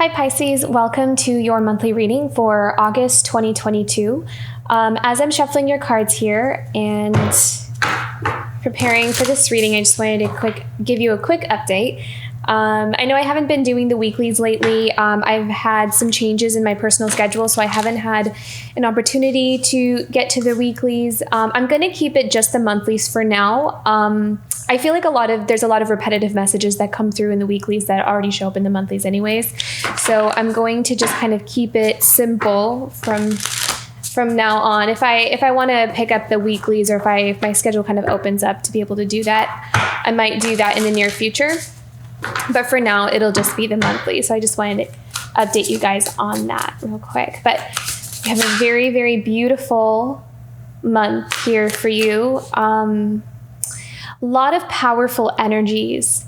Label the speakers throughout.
Speaker 1: Hi Pisces, welcome to your monthly reading for August 2022. As I'm shuffling your cards here and preparing for this reading, I just wanted to give you a quick update. I know I haven't been doing the weeklies lately. I've had some changes in my personal schedule, so I haven't had an opportunity to get to the weeklies. I'm going to keep it just the monthlies for now. I feel like there's a lot of repetitive messages that come through in the weeklies that already show up in the monthlies anyways. So I'm going to just kind of keep it simple from now on. If I want to pick up the weeklies, or if my schedule kind of opens up to be able to do that, I might do that in the near future. But for now, it'll just be the monthly. So I just wanted to update you guys on that real quick. But we have a very, very beautiful month here for you. A lot of powerful energies.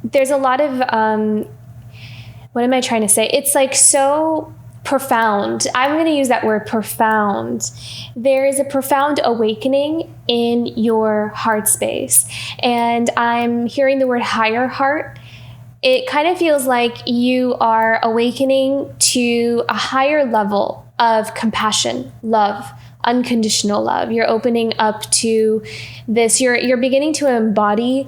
Speaker 1: There's a lot of, what am I trying to say? It's like so profound. I'm going to use that word, profound. There is a profound awakening in your heart space. And I'm hearing the word higher heart. It kind of feels like you are awakening to a higher level of compassion, love, unconditional love. You're opening up to this. You're beginning to embody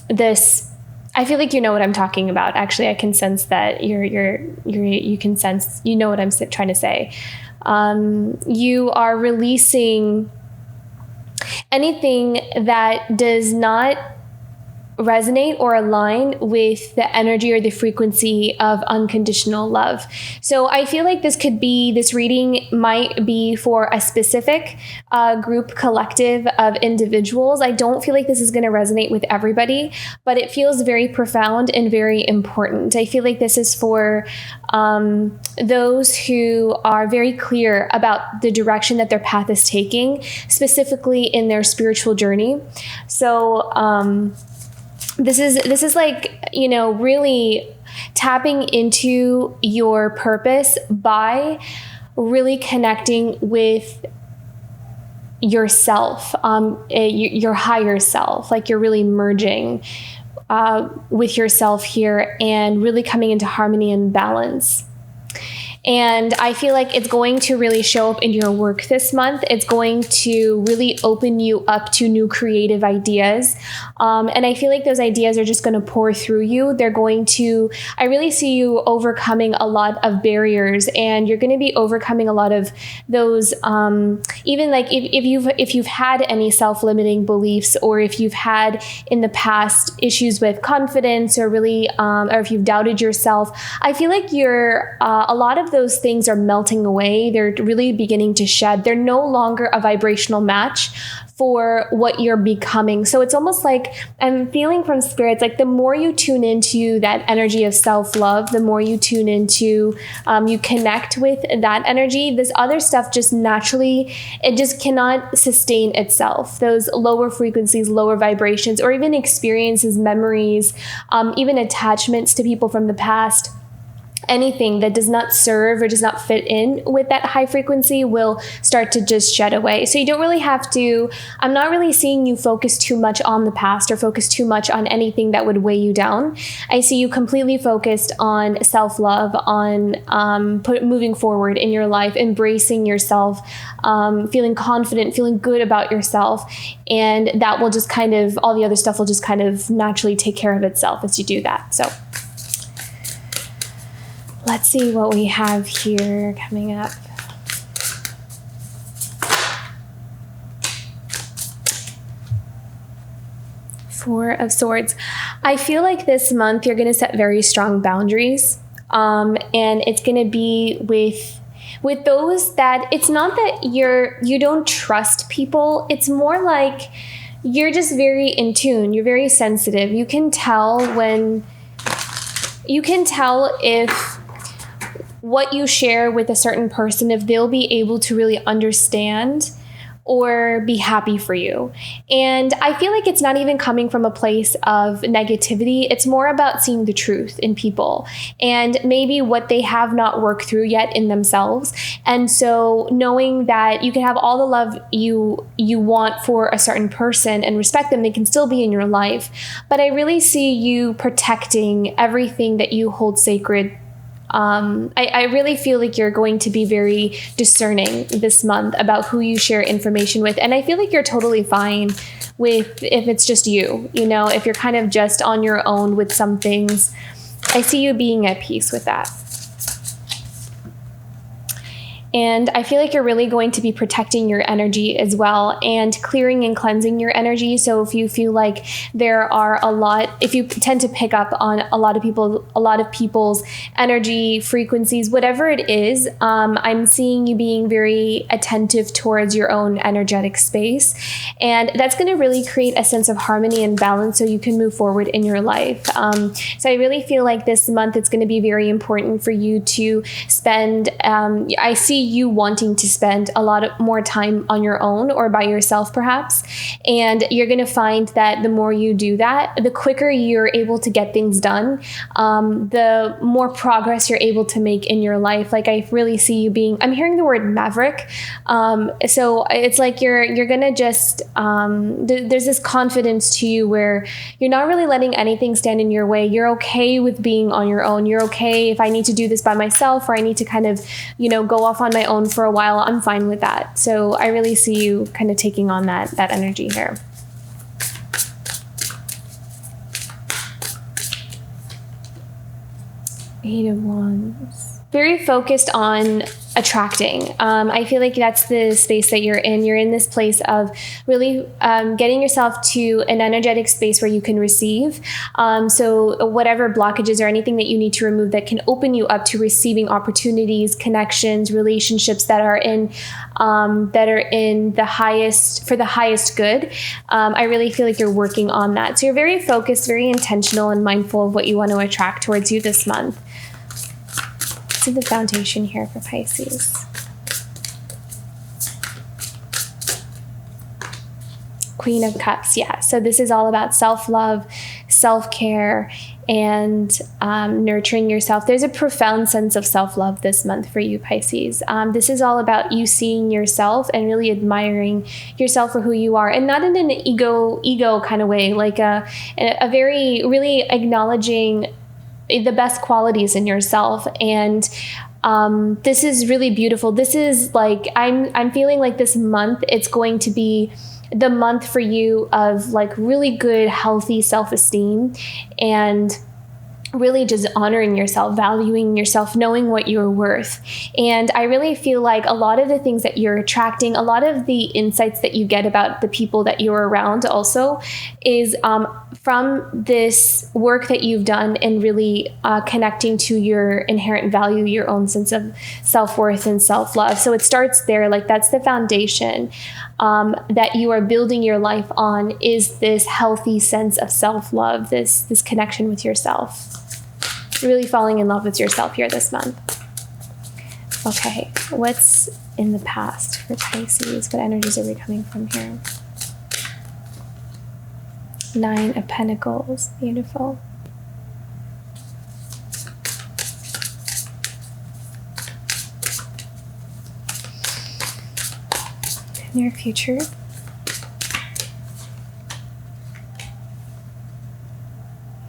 Speaker 1: this. I feel like you know what I'm talking about. Actually, I can sense that you can sense, you know what I'm trying to say. You are releasing anything that does not resonate or align with the energy or the frequency of unconditional love. So I feel like this reading might be for a specific group collective of individuals. I don't feel like this is going to resonate with everybody, but it feels very profound and very important. I feel like this is for those who are very clear about the direction that their path is taking, specifically in their spiritual journey. So, This is like, really tapping into your purpose by really connecting with yourself, your higher self. Like you're really merging with yourself here and really coming into harmony and balance. And I feel like it's going to really show up in your work this month. It's going to really open you up to new creative ideas. And I feel like those ideas are just going to pour through you. I really see you overcoming a lot of barriers, and you're going to be overcoming a lot of those, even like if you've had any self-limiting beliefs, or if you've had in the past issues with confidence, or really, or if you've doubted yourself, I feel like a lot of those things are melting away. They're really beginning to shed. They're no longer a vibrational match for what you're becoming. So it's almost like I'm feeling from spirits, like the more you tune into that energy of self-love, the more you tune into, you connect with that energy, this other stuff just naturally, it just cannot sustain itself. Those lower frequencies, lower vibrations, or even experiences, memories, even attachments to people from the past, anything that does not serve or does not fit in with that high frequency will start to just shed away. So you don't really have to, I'm not really seeing you focus too much on the past or focus too much on anything that would weigh you down. I see you completely focused on self-love, on moving forward in your life, embracing yourself, feeling confident, feeling good about yourself. And that will just all the other stuff will just kind of naturally take care of itself as you do that. So let's see what we have here coming up. Four of Swords. I feel like this month you're going to set very strong boundaries. And it's going to be with those that it's not that you don't trust people. It's more like you're just very in tune. You're very sensitive. You can tell if what you share with a certain person, if they'll be able to really understand or be happy for you. And I feel like it's not even coming from a place of negativity. It's more about seeing the truth in people and maybe what they have not worked through yet in themselves. And so knowing that you can have all the love you want for a certain person and respect them, they can still be in your life. But I really see you protecting everything that you hold sacred. I really feel like you're going to be very discerning this month about who you share information with. And I feel like you're totally fine with if it's just you, if you're kind of just on your own with some things. I see you being at peace with that. And I feel like you're really going to be protecting your energy as well and clearing and cleansing your energy. So if you feel like if you tend to pick up on a lot of people's energy frequencies, whatever it is, I'm seeing you being very attentive towards your own energetic space. And that's going to really create a sense of harmony and balance so you can move forward in your life. So I really feel like this month it's going to be very important for you to spend, I see you wanting to spend a lot more time on your own or by yourself perhaps. And you're going to find that the more you do that, the quicker you're able to get things done, the more progress you're able to make in your life. Like I really see you I'm hearing the word maverick. So it's like you're going to just, there's this confidence to you where you're not really letting anything stand in your way. You're okay with being on your own. You're okay if I need to do this by myself or I need to kind of, go off on my own for a while. I'm fine with that. So I really see you kind of taking on that energy here. Eight of Wands. Very focused on attracting. I feel like that's the space that you're in. You're in this place of really getting yourself to an energetic space where you can receive. So whatever blockages or anything that you need to remove that can open you up to receiving opportunities, connections, relationships that are in the highest good. I really feel like you're working on that. So you're very focused, very intentional, and mindful of what you want to attract towards you this month. See the foundation here for Pisces. Queen of Cups, yeah. So this is all about self-love, self-care, and nurturing yourself. There's a profound sense of self-love this month for you, Pisces. This is all about you seeing yourself and really admiring yourself for who you are, and not in an ego kind of way, like a very really acknowledging the best qualities in yourself. And this is really beautiful. This is like, I'm feeling like this month, it's going to be the month for you of like really good, healthy self-esteem and really just honoring yourself, valuing yourself, knowing what you're worth. And I really feel like a lot of the things that you're attracting, a lot of the insights that you get about the people that you're around also is from this work that you've done and really connecting to your inherent value, your own sense of self-worth and self-love. So it starts there. Like that's the foundation that you are building your life on, is this healthy sense of self-love, this connection with yourself. Really falling in love with yourself here this month. Okay, what's in the past for Pisces? What energies are we coming from here? Nine of Pentacles, beautiful. Near future.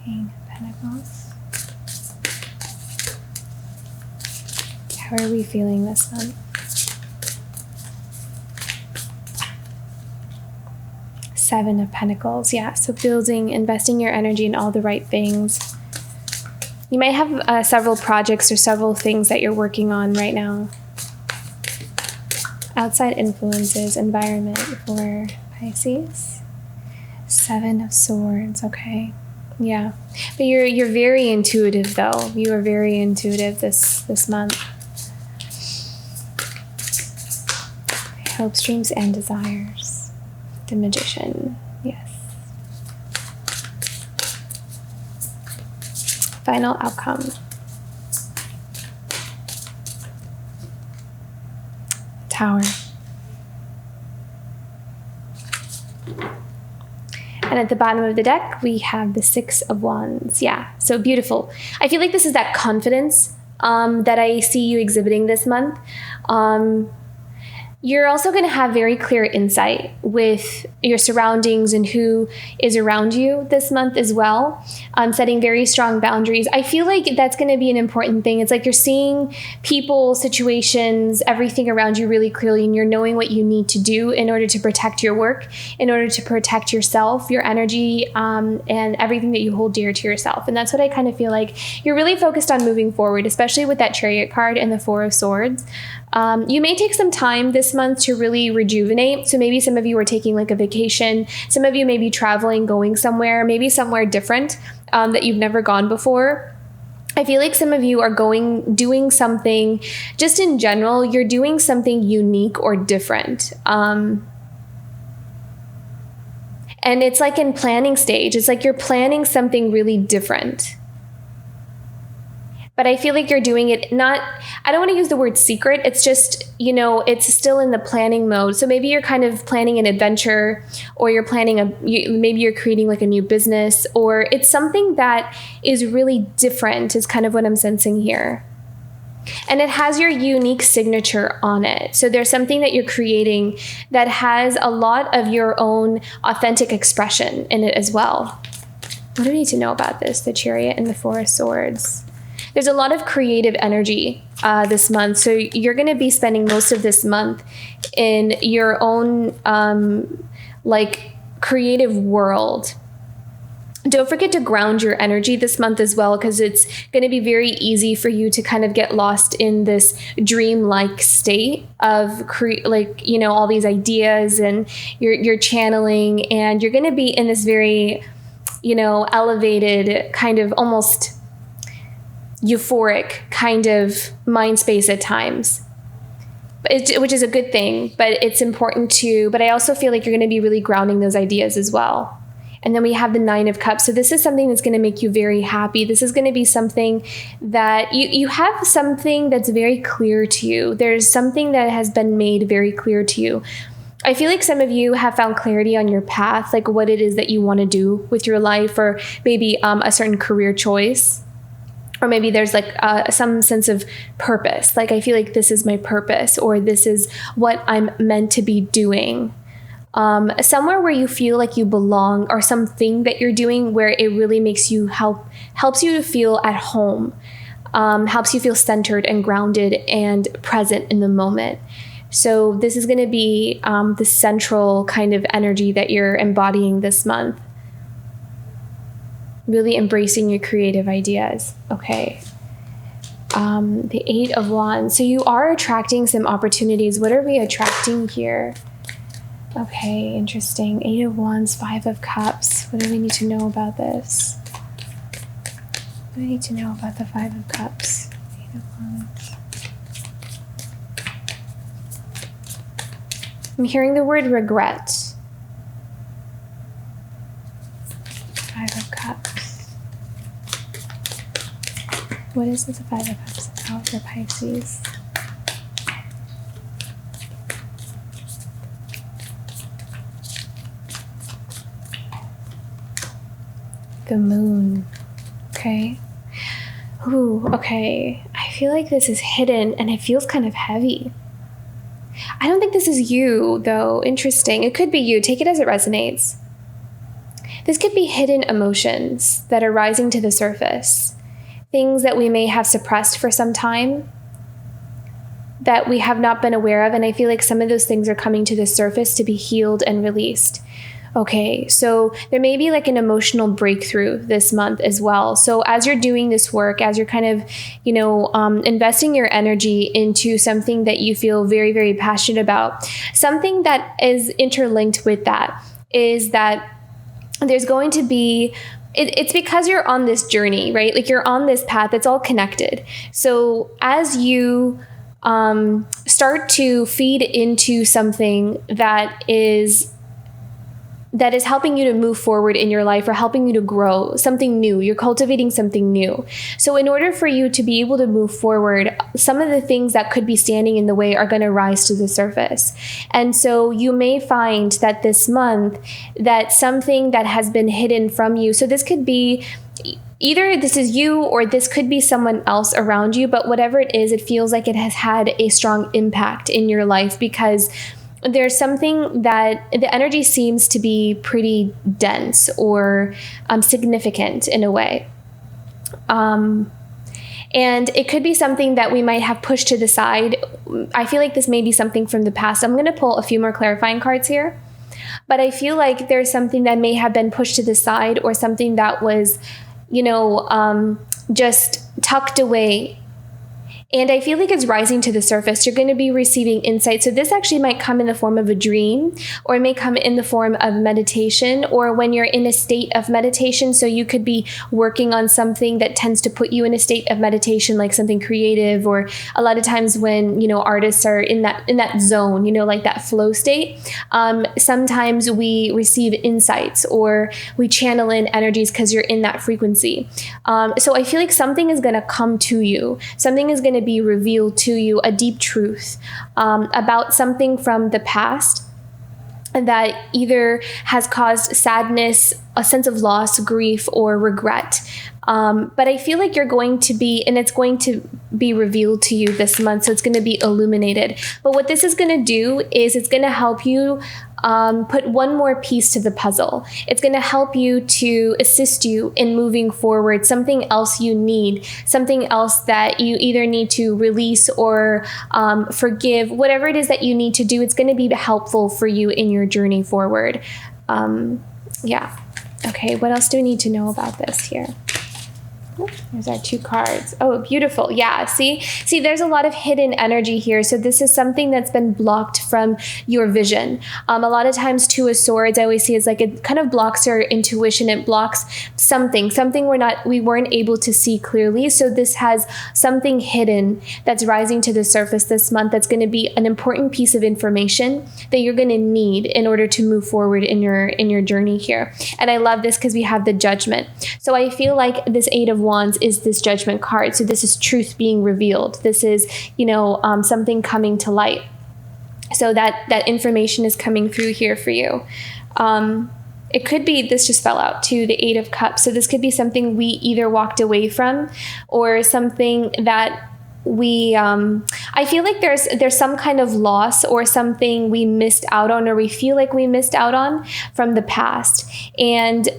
Speaker 1: King of Pentacles. How are we feeling this month? Seven of Pentacles. Yeah, so investing your energy in all the right things. You might have several projects or several things that you're working on right now. Outside influences, environment for Pisces. Seven of Swords, okay. Yeah, but you're very intuitive though. You are very intuitive this month. Hopes, dreams, and desires. The Magician, yes. Final outcome. Tower. And at the bottom of the deck, we have the Six of Wands. Yeah, so beautiful. I feel like this is that confidence that I see you exhibiting this month. You're also going to have very clear insight with your surroundings and who is around you this month as well. Setting very strong boundaries. I feel like that's going to be an important thing. It's like you're seeing people, situations, everything around you really clearly, and you're knowing what you need to do in order to protect your work, in order to protect yourself, your energy, and everything that you hold dear to yourself. And that's what I kind of feel like you're really focused on moving forward, especially with that Chariot card and the Four of Swords. You may take some time this month to really rejuvenate. So maybe some of you are taking like a vacation. Some of you may be traveling, going somewhere, maybe somewhere different that you've never gone before. I feel like some of you are doing something, just in general, you're doing something unique or different. And it's like in planning stage. It's like you're planning something really different. But I feel like you're doing it I don't want to use the word secret. It's just, it's still in the planning mode. So maybe you're kind of planning an adventure, or you're planning maybe you're creating like a new business, or it's something that is really different is kind of what I'm sensing here. And it has your unique signature on it. So there's something that you're creating that has a lot of your own authentic expression in it as well. What do we need to know about this? The Chariot and the Four of Swords. There's a lot of creative energy this month. So you're going to be spending most of this month in your own creative world. Don't forget to ground your energy this month as well, because it's going to be very easy for you to kind of get lost in this dream-like state of all these ideas, and you're channeling, and you're going to be in this very, elevated kind of almost euphoric kind of mind space at times, which is a good thing, but it's important but I also feel like you're going to be really grounding those ideas as well. And then we have the Nine of Cups. So this is something that's going to make you very happy. This is going to be something that you have something that's very clear to you. There's something that has been made very clear to you. I feel like some of you have found clarity on your path, like what it is that you want to do with your life, or maybe a certain career choice. Or maybe there's like some sense of purpose. Like, I feel like this is my purpose, or this is what I'm meant to be doing. Somewhere where you feel like you belong, or something that you're doing where it really makes you helps you to feel at home, helps you feel centered and grounded and present in the moment. So this is going to be the central kind of energy that you're embodying this month. Really embracing your creative ideas. Okay. The Eight of Wands. So you are attracting some opportunities. What are we attracting here? Okay, interesting. Eight of Wands, Five of Cups. What do we need to know about this? What do we need to know about the Five of Cups? Eight of Wands. I'm hearing the word regret. Five of Cups. What is this Five of Cups about for Pisces? The Moon. Okay. Ooh, okay. I feel like this is hidden, and it feels kind of heavy. I don't think this is you, though. Interesting. It could be you. Take it as it resonates. This could be hidden emotions that are rising to the surface. Things that we may have suppressed for some time, that we have not been aware of. And I feel like some of those things are coming to the surface to be healed and released. Okay, so there may be like an emotional breakthrough this month as well. So as you're doing this work, as you're kind of, investing your energy into something that you feel very, very passionate about, something that is interlinked with that is that there's going to be it's because you're on this journey, right? Like, you're on this path. It's all connected. So as you start to feed into something that is that is helping you to move forward in your life or helping you to grow something new. You're cultivating something new. So in order for you to be able to move forward, some of the things that could be standing in the way are going to rise to the surface. And so you may find that this month that something that has been hidden from you, so this could be either this is you or this could be someone else around you, but whatever it is, it feels like it has had a strong impact in your life because there's something that the energy seems to be pretty dense or significant in a way. And it could be something that we might have pushed to the side. I feel like this may be something from the past. I'm going to pull a few more clarifying cards here. But I feel like there's something that may have been pushed to the side or something that was, just tucked away. And I feel like it's rising to the surface. You're going to be receiving insight. So this actually might come in the form of a dream, or it may come in the form of meditation, or when you're in a state of meditation. So you could be working on something that tends to put you in a state of meditation, like something creative, or a lot of times when, artists are in that zone, like that flow state. Sometimes we receive insights or we channel in energies because you're in that frequency. So I feel like something is going to come to you. Something is going to be revealed to you, a deep truth about something from the past that either has caused sadness, a sense of loss, grief, or regret. But I feel like you're going to be, and it's going to be revealed to you this month. So it's going to be illuminated. But what this is going to do is it's going to help you put one more piece to the puzzle. It's going to help you to assist you in moving forward. Something else you need, something else that you either need to release or forgive, whatever it is that you need to do. It's going to be helpful for you in your journey forward. Yeah. Okay. What else do we need to know about this here? There's our two cards. Oh, beautiful. Yeah. See, there's a lot of hidden energy here. So this is something that's been blocked from your vision. A lot of times Two of Swords, I always see it's like it kind of blocks our intuition. It blocks something we weren't able to see clearly. So this has something hidden that's rising to the surface this month. That's going to be an important piece of information that you're going to need in order to move forward in your journey here. And I love this because we have the Judgment. So I feel like this Eight of Wands is this Judgment card. So this is truth being revealed. This is, something coming to light. So that information is coming through here for you. It could be, this just fell out too, the Eight of Cups. So this could be something we either walked away from or something that we, I feel like there's some kind of loss or something we missed out on, or we feel like we missed out on from the past. And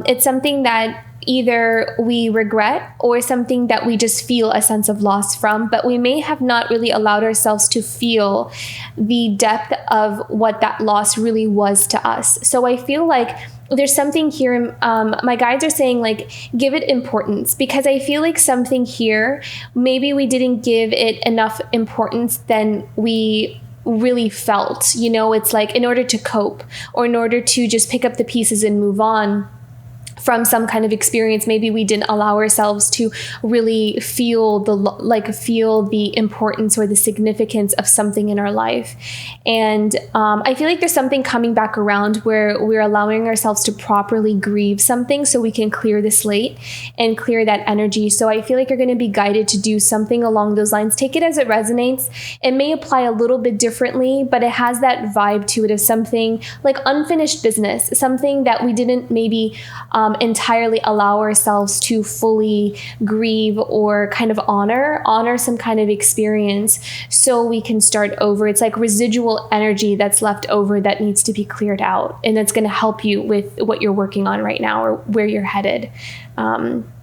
Speaker 1: it's something that either we regret or something that we just feel a sense of loss from, but we may have not really allowed ourselves to feel the depth of what that loss really was to us. So I feel like there's something here, my guides are saying, like, give it importance, because I feel like something here, maybe we didn't give it enough importance than we really felt. It's like in order to cope or in order to just pick up the pieces and move on from some kind of experience, maybe we didn't allow ourselves to really feel the importance or the significance of something in our life. And I feel like there's something coming back around where we're allowing ourselves to properly grieve something so we can clear the slate and clear that energy. So I feel like you're going to be guided to do something along those lines. Take it as it resonates. It may apply a little bit differently, but it has that vibe to it of something like unfinished business, something that we didn't maybe entirely allow ourselves to fully grieve or kind of honor some kind of experience so we can start over. It's like residual energy that's left over that needs to be cleared out, and that's going to help you with what you're working on right now or where you're headed.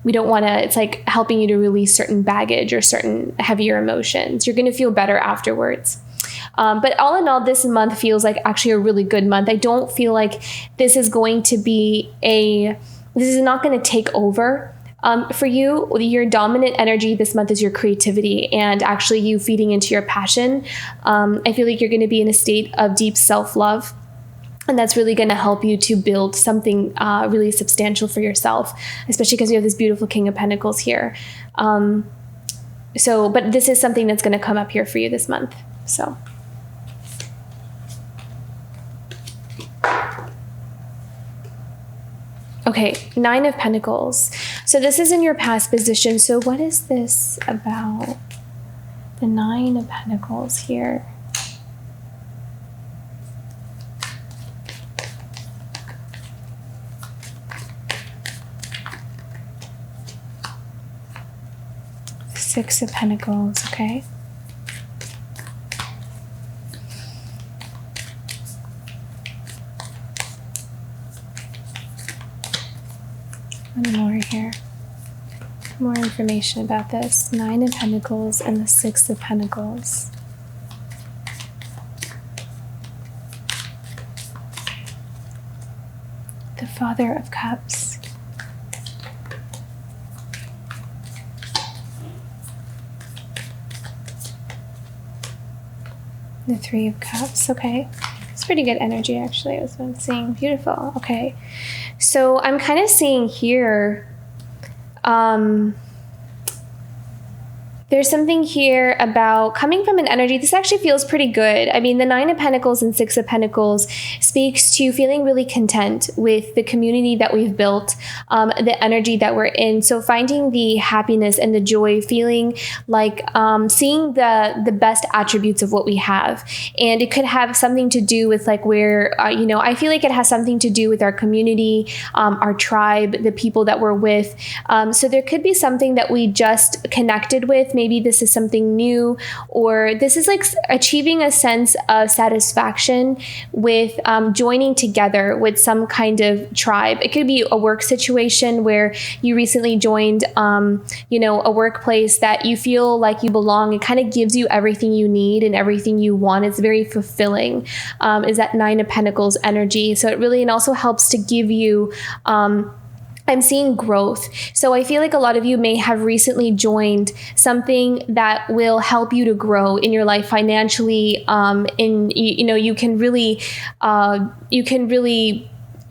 Speaker 1: We don't want to, it's like helping you to release certain baggage or certain heavier emotions. You're going to feel better afterwards. But all in all, this month feels like actually a really good month. I don't feel like this is going to be this is not going to take over for you. Your dominant energy this month is your creativity and actually you feeding into your passion. I feel like you're going to be in a state of deep self-love. And that's really going to help you to build something really substantial for yourself, especially because you have this beautiful King of Pentacles here. But this is something that's going to come up here for you this month. So. Okay, Nine of Pentacles. So this is in your past position. So what is this about? The Nine of Pentacles here. Six of Pentacles, okay. One more here. More information about this. Nine of Pentacles and the Six of Pentacles. The Father of Cups. The Three of Cups, okay. It's pretty good energy, actually. That's what I'm seeing. Beautiful, okay. So I'm kind of seeing here, there's something here about coming from an energy. This actually feels pretty good. I mean, the Nine of Pentacles and Six of Pentacles speaks to feeling really content with the community that we've built, the energy that we're in. So finding the happiness and the joy, feeling like seeing the best attributes of what we have. And it could have something to do with like where, I feel like it has something to do with our community, our tribe, the people that we're with. So there could be something that we just connected with. Maybe this is something new, or this is like achieving a sense of satisfaction with joining together with some kind of tribe. It could be a work situation where you recently joined, a workplace that you feel like you belong. It kind of gives you everything you need and everything you want. It's very fulfilling, is that Nine of Pentacles energy. So it really, and also helps to give you, I'm seeing growth. So I feel like a lot of you may have recently joined something that will help you to grow in your life financially. You can really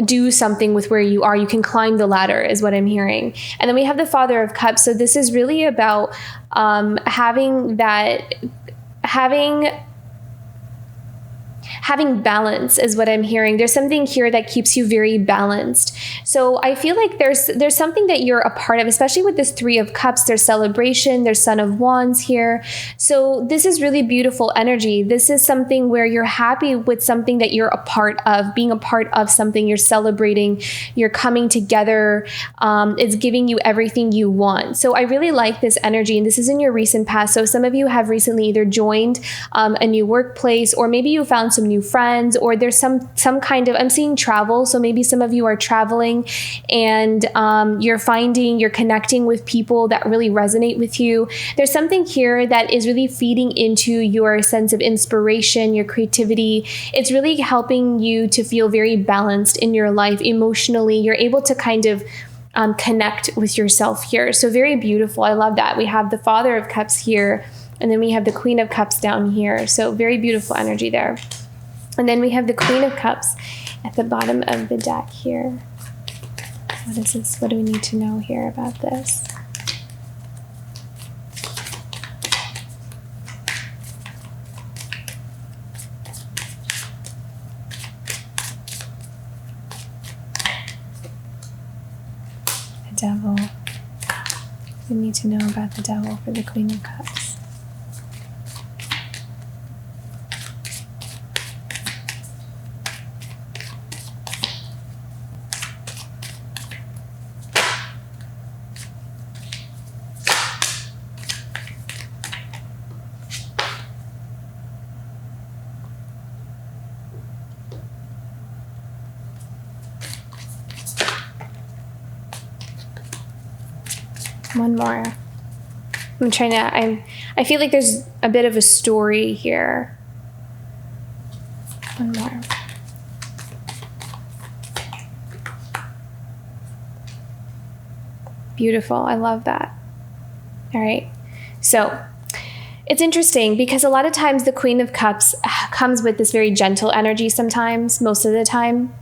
Speaker 1: do something with where you are. You can climb the ladder is what I'm hearing. And then we have the Father of Cups. So this is really about having balance is what I'm hearing. There's something here that keeps you very balanced. So I feel like there's something that you're a part of, especially with this Three of Cups. There's celebration, there's Son of Wands here. So this is really beautiful energy. This is something where you're happy with something that you're a part of, being a part of something you're celebrating, you're coming together. It's giving you everything you want. So I really like this energy, and this is in your recent past. So some of you have recently either joined a new workplace, or maybe you found some new friends, or there's some kind of, I'm seeing travel. So maybe some of you are traveling and you're connecting with people that really resonate with you. There's something here that is really feeding into your sense of inspiration, your creativity. It's really helping you to feel very balanced in your life emotionally. You're able to kind of connect with yourself here. So very beautiful. I love that. We have the Father of Cups here, and then we have the Queen of Cups down here. So very beautiful energy there. And then we have the Queen of Cups at the bottom of the deck here. What is this? What do we need to know here about this? The Devil. We need to know about the Devil for the Queen of Cups. One more. I feel like there's a bit of a story here. One more. Beautiful. I love that. All right. So it's interesting because a lot of times the Queen of Cups comes with this very gentle energy sometimes, most of the time.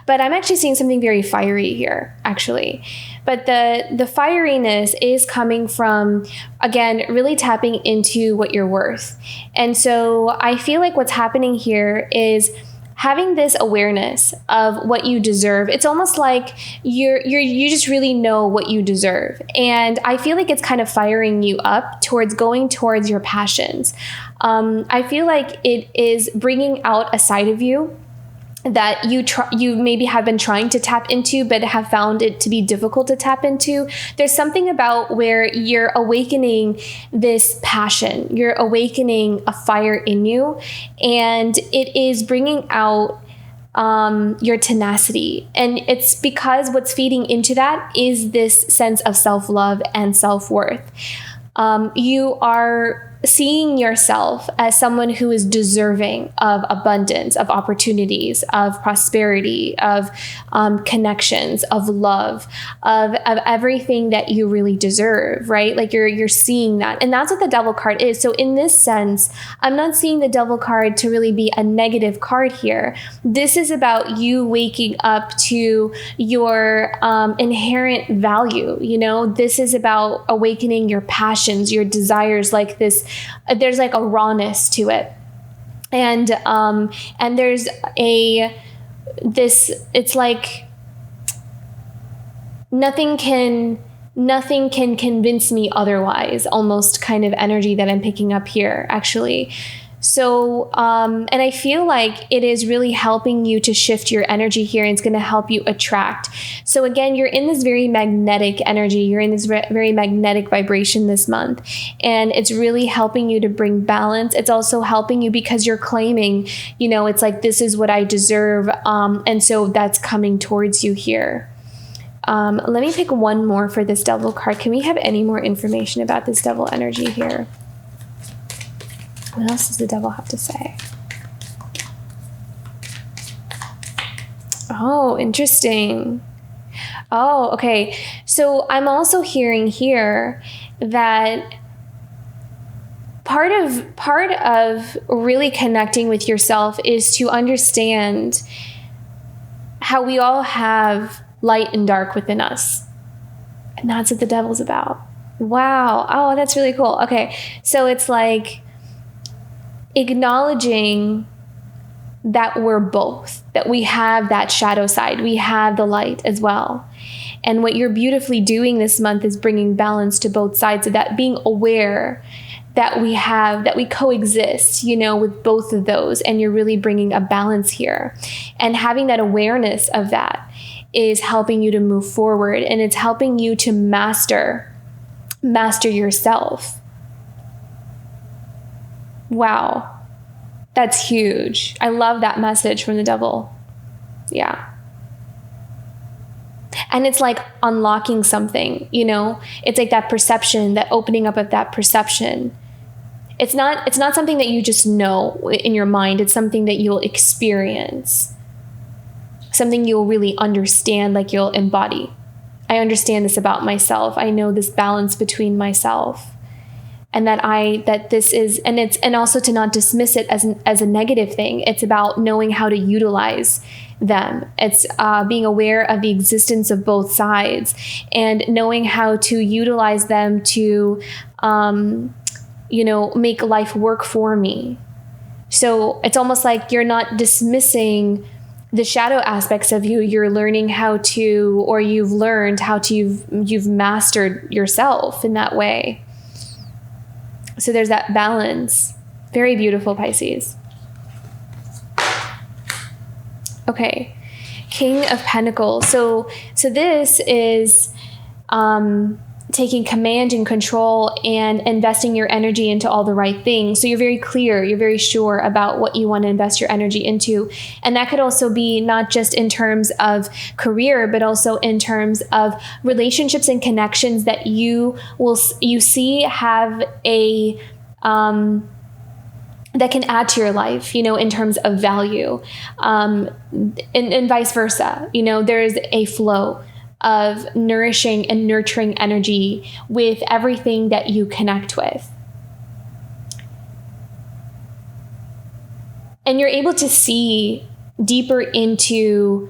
Speaker 1: But I'm actually seeing something very fiery here, actually. But the fieriness is coming from, again, really tapping into what you're worth. And so I feel like what's happening here is having this awareness of what you deserve. It's almost like you just really know what you deserve. And I feel like it's kind of firing you up towards going towards your passions. I feel like it is bringing out a side of you that you maybe have been trying to tap into, but have found it to be difficult to tap into. There's something about where you're awakening this passion, you're awakening a fire in you, and it is bringing out your tenacity. And it's because what's feeding into that is this sense of self-love and self-worth. You are seeing yourself as someone who is deserving of abundance, of opportunities, of prosperity, of connections, of love, of everything that you really deserve, right? Like you're seeing that. And that's what the Devil card is. So in this sense, I'm not seeing the Devil card to really be a negative card here. This is about you waking up to your inherent value. This is about awakening your passions, your desires, like this. There's like a rawness to it, and there's it's like nothing can convince me otherwise, almost kind of energy that I'm picking up here, actually. So, and I feel like it is really helping you to shift your energy here, and it's going to help you attract. So again, you're in this very magnetic energy. You're in this very magnetic vibration this month, and it's really helping you to bring balance. It's also helping you because you're claiming, it's like, this is what I deserve. And so that's coming towards you here. Let me pick one more for this Devil card. Can we have any more information about this Devil energy here? What else does the Devil have to say? Oh, interesting. Oh, okay. So I'm also hearing here that part of really connecting with yourself is to understand how we all have light and dark within us. And that's what the Devil's about. Wow. Oh, that's really cool. Okay. So it's like acknowledging that we're both, that we have that shadow side, we have the light as well. And what you're beautifully doing this month is bringing balance to both sides of that, being aware that we coexist, with both of those. And you're really bringing a balance here. And having that awareness of that is helping you to move forward, and it's helping you to master yourself. Wow. That's huge. I love that message from the Devil. Yeah. And it's like unlocking something, it's like that perception, that opening up of that perception. It's not something that you just know in your mind. It's something that you'll experience, something you'll really understand, like you'll embody. I understand this about myself. I know this balance between myself. And that this is, and also to not dismiss it as a negative thing. It's about knowing how to utilize them. It's being aware of the existence of both sides and knowing how to utilize them to, make life work for me. So it's almost like you're not dismissing the shadow aspects of you. You're learning how to, or you've learned how to, you've mastered yourself in that way. So there's that balance. Very beautiful, Pisces. Okay. King of Pentacles. So this is taking command and control and investing your energy into all the right things. So you're very clear, you're very sure about what you want to invest your energy into. And that could also be not just in terms of career, but also in terms of relationships and connections that you see have a that can add to your life, in terms of value, and vice versa. There's a flow of nourishing and nurturing energy with everything that you connect with. And you're able to see deeper into,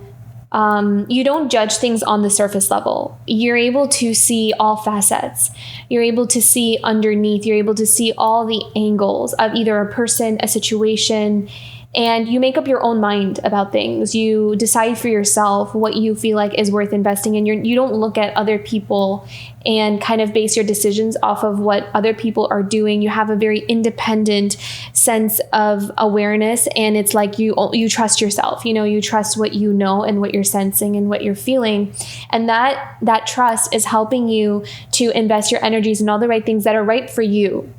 Speaker 1: you don't judge things on the surface level. You're able to see all facets. You're able to see underneath. You're able to see all the angles of either a person, a situation, and you make up your own mind about things. You decide for yourself what you feel like is worth investing in. You don't look at other people and kind of base your decisions off of what other people are doing. You have a very independent sense of awareness, and it's like you trust yourself. You trust what you know and what you're sensing and what you're feeling, and that trust is helping you to invest your energies in all the right things that are right for you.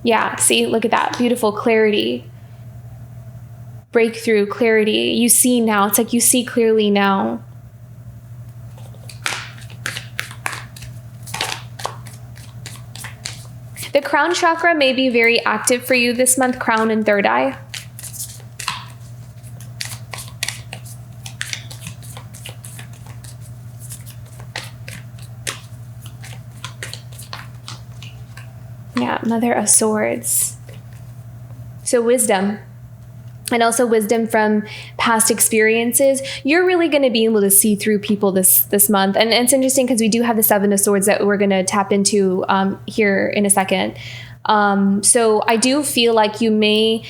Speaker 1: Yeah, see, look at that. Beautiful clarity. Breakthrough, clarity. You see now. It's like you see clearly now. The crown chakra may be very active for you this month, crown and third eye. Yeah, Mother of Swords. So wisdom. And also wisdom from past experiences. You're really going to be able to see through people this month. And it's interesting because we do have the Seven of Swords that we're going to tap into here in a second. So I do feel like you may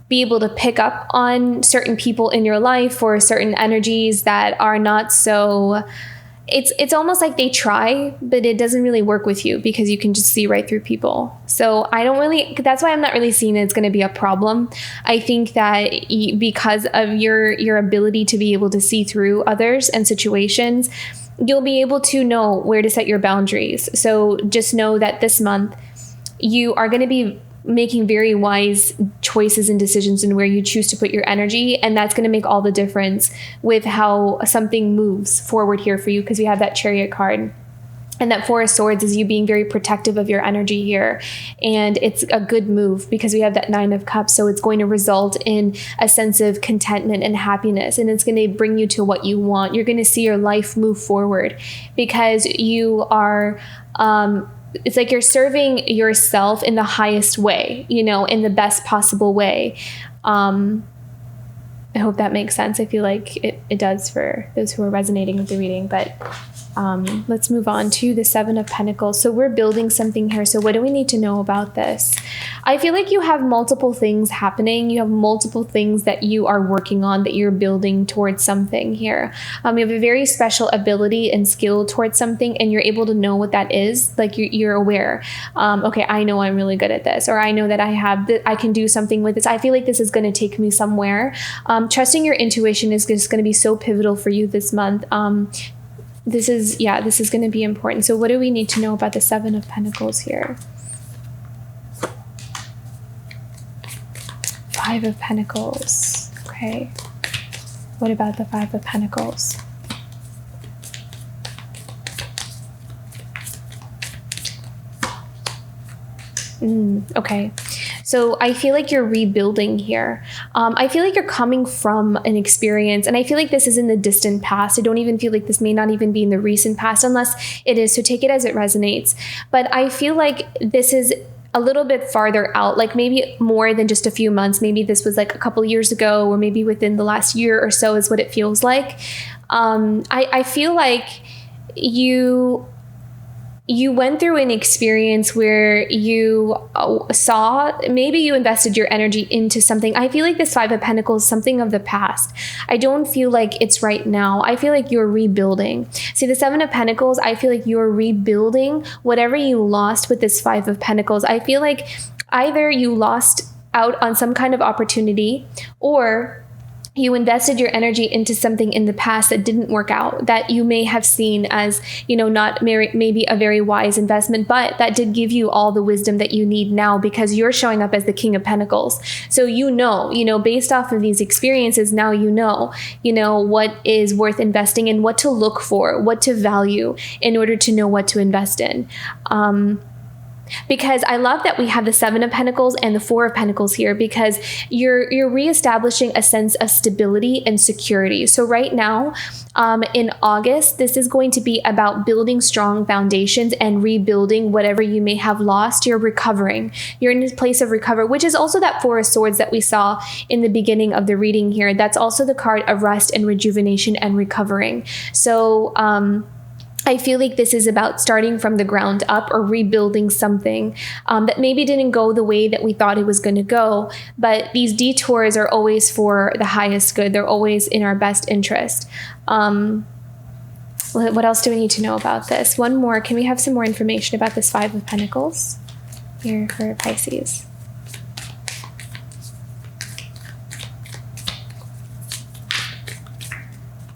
Speaker 1: be able to pick up on certain people in your life or certain energies that are not so... It's almost like they try, but it doesn't really work with you because you can just see right through people. So that's why I'm not really seeing it's going to be a problem. I think that because of your ability to be able to see through others and situations, you'll be able to know where to set your boundaries. So just know that this month you are going to be making very wise choices and decisions in where you choose to put your energy. And that's going to make all the difference with how something moves forward here for you, because we have that Chariot card. And that Four of Swords is you being very protective of your energy here. And it's a good move because we have that Nine of Cups. So it's going to result in a sense of contentment and happiness. And it's going to bring you to what you want. You're going to see your life move forward because you are... it's like you're serving yourself in the highest way, in the best possible way. I hope that makes sense. I feel like it does for those who are resonating with the reading, but let's move on to the Seven of Pentacles. So we're building something here. So what do we need to know about this? I feel like you have multiple things happening. You have multiple things that you are working on, that you're building towards something here. You have a very special ability and skill towards something, and you're able to know what that is. Like you're aware. Okay, I know I'm really good at this, or I know that I can do something with this. I feel like this is going to take me somewhere. Trusting your intuition is just going to be so pivotal for you this month. This is going to be important. So what do we need to know about the Seven of Pentacles here? Five of Pentacles. Okay. What about the Five of Pentacles? Okay. So I feel like you're rebuilding here. I feel like you're coming from an experience, and I feel like this is in the distant past. I don't even feel like this may not even be in the recent past, unless it is. So take it as it resonates. But I feel like this is a little bit farther out, like maybe more than just a few months. Maybe this was like a couple years ago, or maybe within the last year or so is what it feels like. I feel like you went through an experience where you maybe you invested your energy into something. I feel like this Five of Pentacles is something of the past. I don't feel like it's right now. I feel like you're rebuilding. See, the Seven of Pentacles, I feel like you're rebuilding whatever you lost with this Five of Pentacles. I feel like either you lost out on some kind of opportunity, or you invested your energy into something in the past that didn't work out, that you may have seen as, not maybe a very wise investment, but that did give you all the wisdom that you need now because you're showing up as the King of Pentacles. So based off of these experiences, now you know what is worth investing in, what to look for, what to value in order to know what to invest in. Because I love that we have the Seven of Pentacles and the Four of Pentacles here, because you're reestablishing a sense of stability and security. So right now, in August, this is going to be about building strong foundations and rebuilding whatever you may have lost. You're recovering. You're in a place of recovery, which is also that Four of Swords that we saw in the beginning of the reading here. That's also the card of rest and rejuvenation and recovering. So, I feel like this is about starting from the ground up or rebuilding something that maybe didn't go the way that we thought it was going to go. But these detours are always for the highest good. They're always in our best interest. What else do we need to know about this? One more. Can we have some more information about this Five of Pentacles here for Pisces?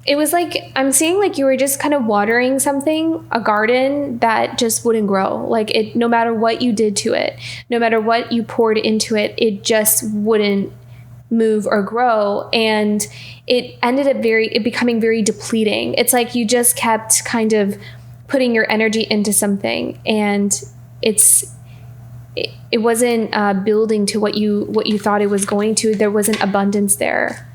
Speaker 1: It was like, I'm seeing like you were just kind of watering something, a garden that just wouldn't grow. Like it, no matter what you did to it, no matter what you poured into it, it just wouldn't move or grow. And it ended up becoming very depleting. It's like you just kept kind of putting your energy into something, and it wasn't building to what you thought it was going to. There wasn't abundance there.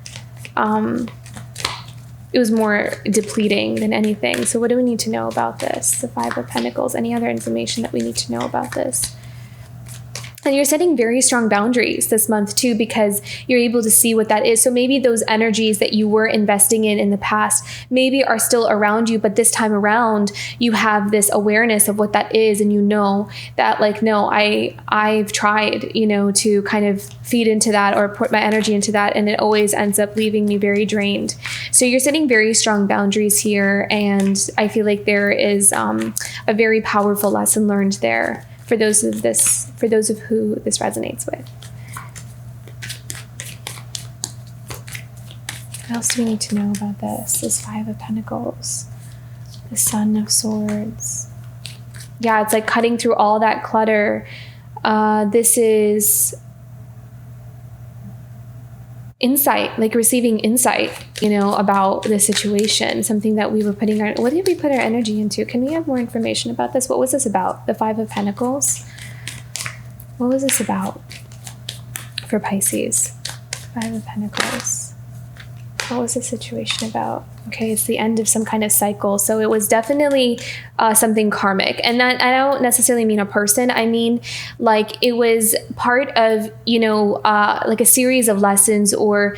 Speaker 1: It was more depleting than anything. So what do we need to know about this? The Five of Pentacles. Any other information that we need to know about this? And you're setting very strong boundaries this month too, because you're able to see what that is. So maybe those energies that you were investing in the past maybe are still around you, but this time around you have this awareness of what that is, and you know that like, no, I've tried, to kind of feed into that or put my energy into that, and it always ends up leaving me very drained. So you're setting very strong boundaries here, and I feel like there is a very powerful lesson learned there for those of who this resonates with. What else do we need to know about this? This Five of Pentacles, the Son of Swords. Yeah, it's like cutting through all that clutter. This is insight, like receiving insight, about the situation, something that we were what did we put our energy into? Can we have more information about this? What was this about? The Five of Pentacles. What was this about for Pisces? Five of Pentacles. What was the situation about? Okay, it's the end of some kind of cycle. So it was definitely something karmic. And that, I don't necessarily mean a person. I mean, like it was part of, like a series of lessons or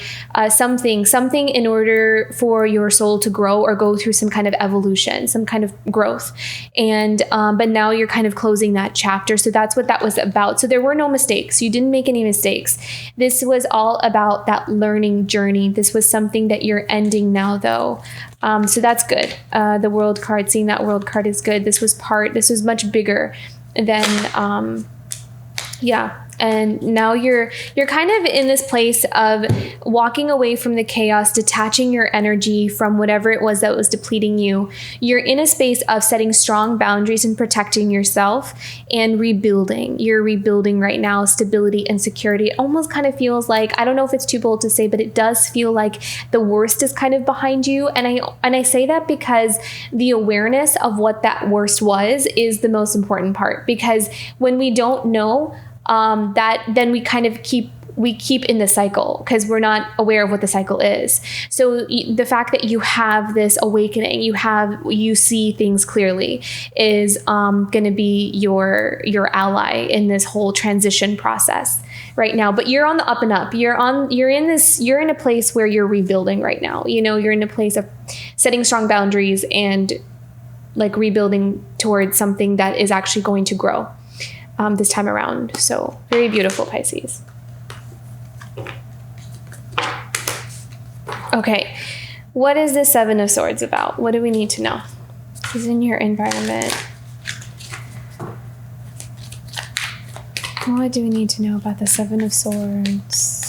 Speaker 1: something in order for your soul to grow or go through some kind of evolution, some kind of growth. And, but now you're kind of closing that chapter. So that's what that was about. So there were no mistakes. You didn't make any mistakes. This was all about that learning journey. This was something that you're ending now though. So that's good. The World card, seeing that World card is good. This was much bigger than, and now you're kind of in this place of walking away from the chaos, detaching your energy from whatever it was that was depleting you. You're in a space of setting strong boundaries and protecting yourself and rebuilding. You're rebuilding right now stability and security. It almost kind of feels like, I don't know if it's too bold to say, but it does feel like the worst is kind of behind you. And I say that because the awareness of what that worst was is the most important part, because when we don't know, that then we kind of keep in the cycle because we're not aware of what the cycle is. So the fact that you have this awakening, you see things clearly is going to be your ally in this whole transition process right now. But you're on the up and up. You're in a place where you're rebuilding right now. You're in a place of setting strong boundaries and like rebuilding towards something that is actually going to grow. This time around. So very beautiful, Pisces. Okay. What is the Seven of Swords about? What do we need to know? Who's in your environment? What do we need to know about the Seven of Swords?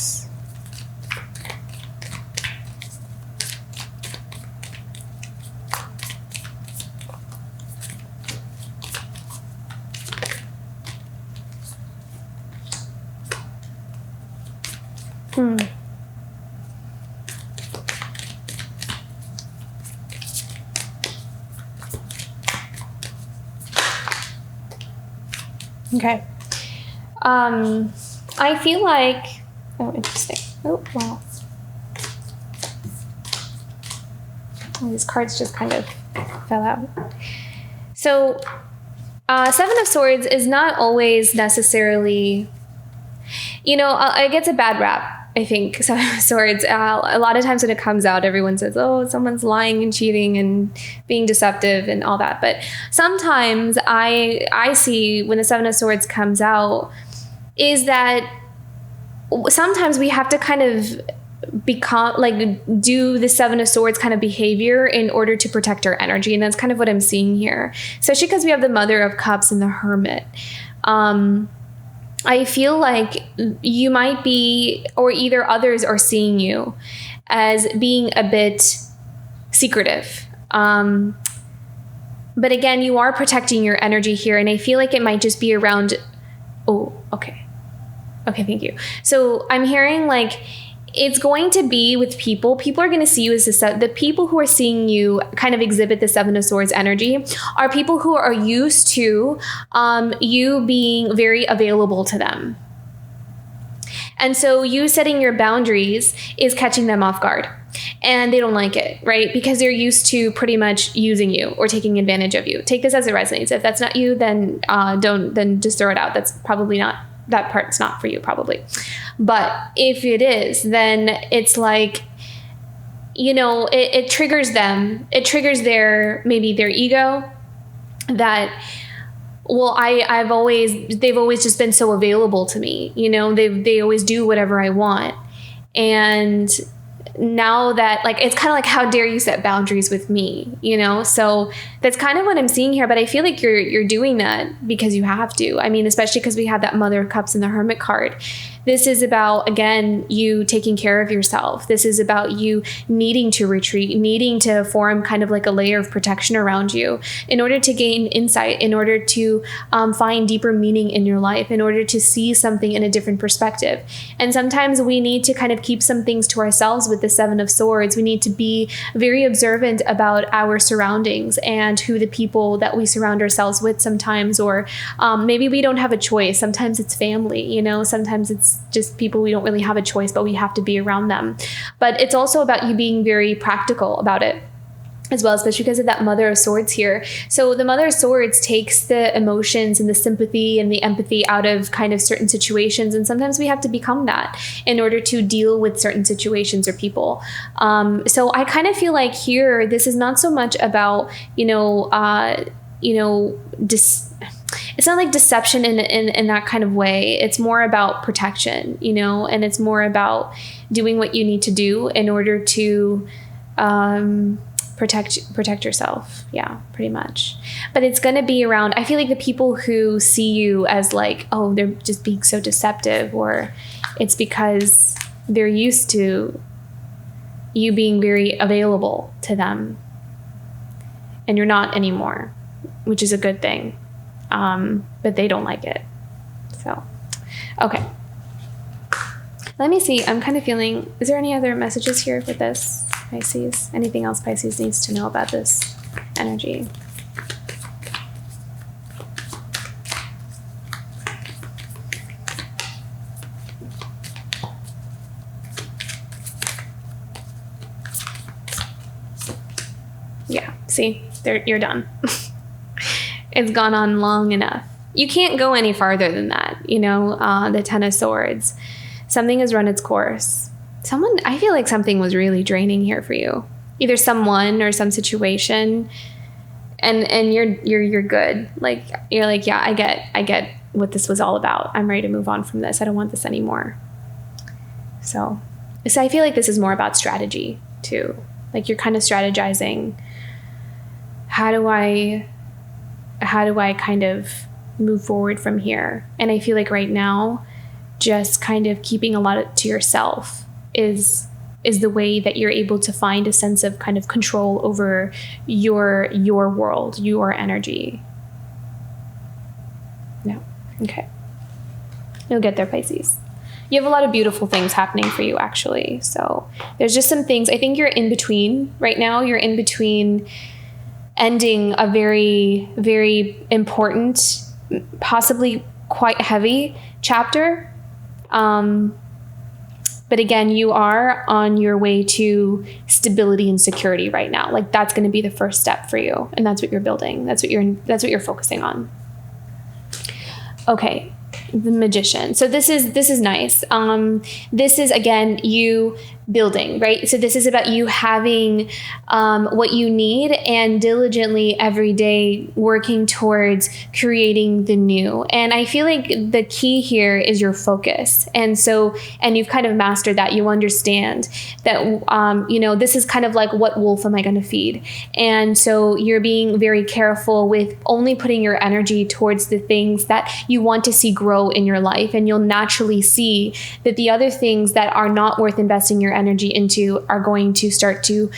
Speaker 1: Okay. I feel like, interesting. Oh, wow. All these cards just kind of fell out. So, Seven of Swords is not always necessarily, it gets a bad rap. I think Seven of Swords, a lot of times when it comes out, everyone says, oh, someone's lying and cheating and being deceptive and all that. But sometimes I see when the Seven of Swords comes out is that sometimes we have to kind of become like do the Seven of Swords kind of behavior in order to protect our energy. And that's kind of what I'm seeing here, especially because we have the Mother of Cups and the Hermit. I feel like you might be, or either others are seeing you as being a bit secretive. But again, you are protecting your energy here. And I feel like it might just be around, oh, okay. Okay, thank you. So I'm hearing like, it's going to be with people. People are going to see you as the people who are seeing you kind of exhibit the Seven of Swords energy are people who are used to you being very available to them. And so you setting your boundaries is catching them off guard. And they don't like it, right? Because they're used to pretty much using you or taking advantage of you. Take this as it resonates. If that's not you, then then just throw it out. That's probably not, that part's not for you probably. But if it is, then it's like, you know, it triggers them. It triggers maybe their ego that, well, they've always just been so available to me. You know, they always do whatever I want. And now that, like, it's kind of like, how dare you set boundaries with me, you know? So that's kind of what I'm seeing here. But I feel like you're doing that because you have to. I mean, especially because we have that Mother of Cups and the Hermit card. This is about, again, you taking care of yourself. This is about you needing to retreat, needing to form kind of like a layer of protection around you in order to gain insight, in order to find deeper meaning in your life, in order to see something in a different perspective. And sometimes we need to kind of keep some things to ourselves with the Seven of Swords. We need to be very observant about our surroundings and who the people that we surround ourselves with sometimes, or maybe we don't have a choice. Sometimes it's family, you know, sometimes it's just people we don't really have a choice, but we have to be around them. But it's also about you being very practical about it as well, especially because of that Mother of Swords here. So the Mother of Swords takes the emotions and the sympathy and the empathy out of kind of certain situations. And sometimes we have to become that in order to deal with certain situations or people. So I kind of feel like here, this is not so much about, it's not like deception in that kind of way. It's more about protection, you know, and it's more about doing what you need to do in order to protect yourself. Yeah, pretty much. But it's going to be around, I feel like the people who see you as like, oh, they're just being so deceptive, or it's because they're used to you being very available to them and you're not anymore, which is a good thing. But they don't like it. So, okay. Let me see. I'm kind of feeling, is there any other messages here with this, Pisces? Anything else Pisces needs to know about this energy? Yeah, see, you're done. It's gone on long enough. You can't go any farther than that, you know, the Ten of Swords. Something has run its course. I feel like something was really draining here for you. Either someone or some situation. And you're good. Like, you're like, yeah, I get what this was all about. I'm ready to move on from this. I don't want this anymore. So I feel like this is more about strategy too. Like, you're kind of strategizing. How do I kind of move forward from here? And I feel like right now, just kind of keeping a lot to yourself is the way that you're able to find a sense of kind of control over your world, your energy. No. Okay. You'll get there, Pisces. You have a lot of beautiful things happening for you, actually. So there's just some things. I think you're in between right now. You're in between ending a very, very important, possibly quite heavy chapter. But again, you are on your way to stability and security right now. Like, that's going to be the first step for you. And that's what you're building. That's what you're focusing on. Okay. the Magician. So this is nice. This is, again, you building, right? So this is about you having what you need and diligently every day working towards creating the new. And I feel like the key here is your focus. And you've kind of mastered that. You understand that, this is kind of like, what wolf am I going to feed? And so you're being very careful with only putting your energy towards the things that you want to see grow in your life. And you'll naturally see that the other things that are not worth investing your energy into are going to start to,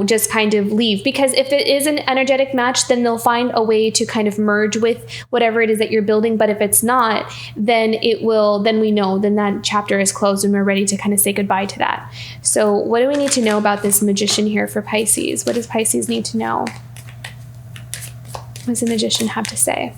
Speaker 1: just kind of leave. Because if it is an energetic match, then they'll find a way to kind of merge with whatever it is that you're building. But if it's not, then we know, then that chapter is closed and we're ready to kind of say goodbye to that. So what do we need to know about this Magician here for Pisces? What does Pisces need to know? What does the Magician have to say?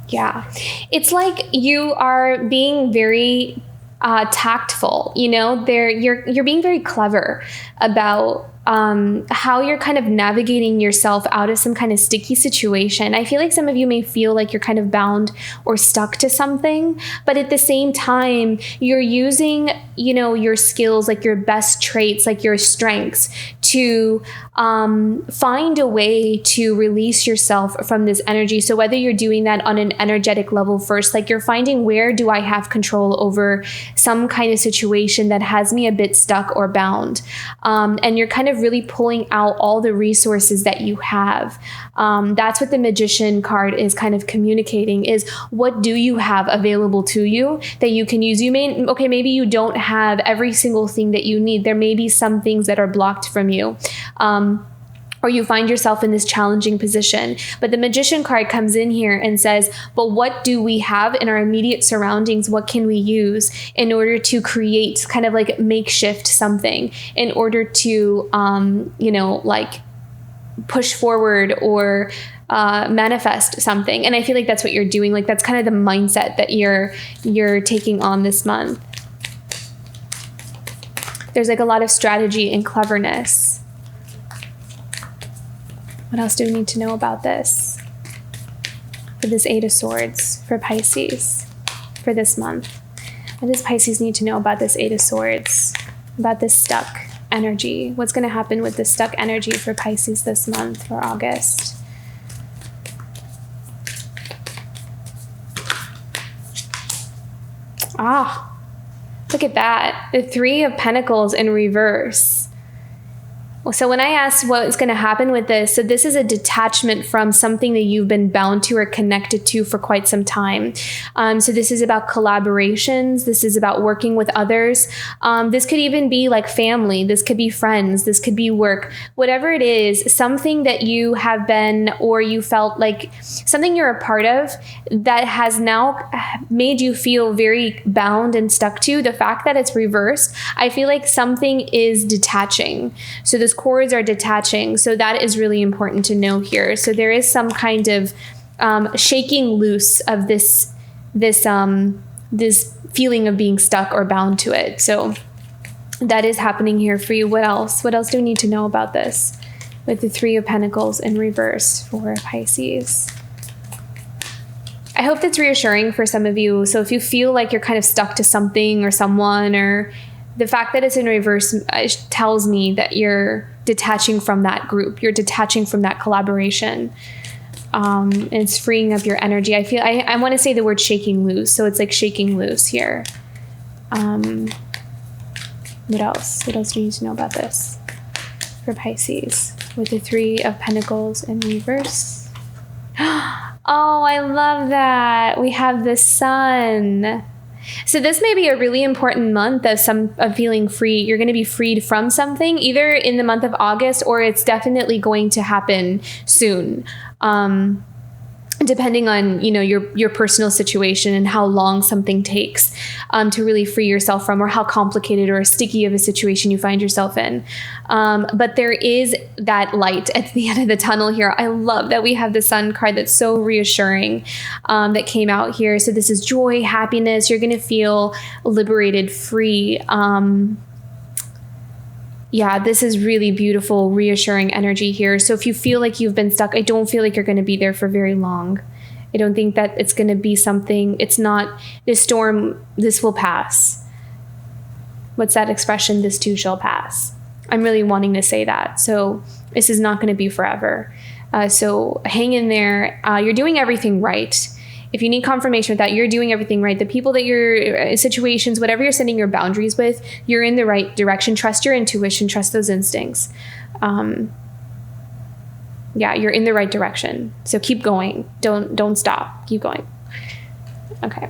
Speaker 1: Yeah, it's like you are being very tactful. You're being very clever about how you're kind of navigating yourself out of some kind of sticky situation. I feel like some of you may feel like you're kind of bound or stuck to something, but at the same time, you're using, your skills, like your best traits, like your strengths, to find a way to release yourself from this energy. So whether you're doing that on an energetic level first, like you're finding, where do I have control over some kind of situation that has me a bit stuck or bound? And you're kind of really pulling out all the resources that you have. That's what the Magician card is kind of communicating, is what do you have available to you that you can use? Maybe you don't have every single thing that you need. There may be some things that are blocked from you. Or you find yourself in this challenging position. But the Magician card comes in here and says, but what do we have in our immediate surroundings? What can we use in order to create kind of like makeshift something, in order to, push forward or manifest something? And I feel like that's what you're doing. Like that's kind of the mindset that you're taking on this month. There's like a lot of strategy and cleverness. What else do we need to know about this? For this Eight of Swords for Pisces for this month. What does Pisces need to know about this Eight of Swords? About this stuck energy? What's going to happen with this stuck energy for Pisces this month, for August? Look at that. The Three of Pentacles in reverse. So when I asked what's going to happen with this, so this is a detachment from something that you've been bound to or connected to for quite some time. So this is about collaborations. This is about working with others. This could even be like family. This could be friends. This could be work. Whatever it is, something that you have been, or you felt like something you're a part of that has now made you feel very bound and stuck to. The fact that it's reversed, I feel like something is detaching. So those cords are detaching. So that is really important to know here. So there is some kind of shaking loose of this feeling of being stuck or bound to it. So that is happening here for you. What else? What else do we need to know about this with the Three of Pentacles in reverse for Pisces? I hope that's reassuring for some of you. So if you feel like you're kind of stuck to something or someone, or the fact that it's in reverse tells me that you're detaching from that group. You're detaching from that collaboration. And it's freeing up your energy. I want to say the word shaking loose. So it's like shaking loose here. What else? What else do you need to know about this for Pisces with the Three of Pentacles in reverse? Oh, I love that. We have the Sun. So this may be a really important month of feeling free. You're going to be freed from something either in the month of August, or it's definitely going to happen soon. Depending on, your personal situation and how long something takes to really free yourself from, or how complicated or sticky of a situation you find yourself in. But there is that light at the end of the tunnel here. I love that we have the Sun card that's so reassuring that came out here. So this is joy, happiness. You're going to feel liberated, free. Yeah, this is really beautiful, reassuring energy here. So if you feel like you've been stuck, I don't feel like you're going to be there for very long. I don't think that it's going to be something, it's not this storm, this will pass. What's that expression? This too shall pass. I'm really wanting to say that. So this is not going to be forever. So hang in there. You're doing everything right. If you need confirmation of that, you're doing everything right. The people that you're, situations, whatever you're setting your boundaries with, you're in the right direction. Trust your intuition, trust those instincts. Yeah, you're in the right direction. So keep going. Don't stop. Keep going. Okay.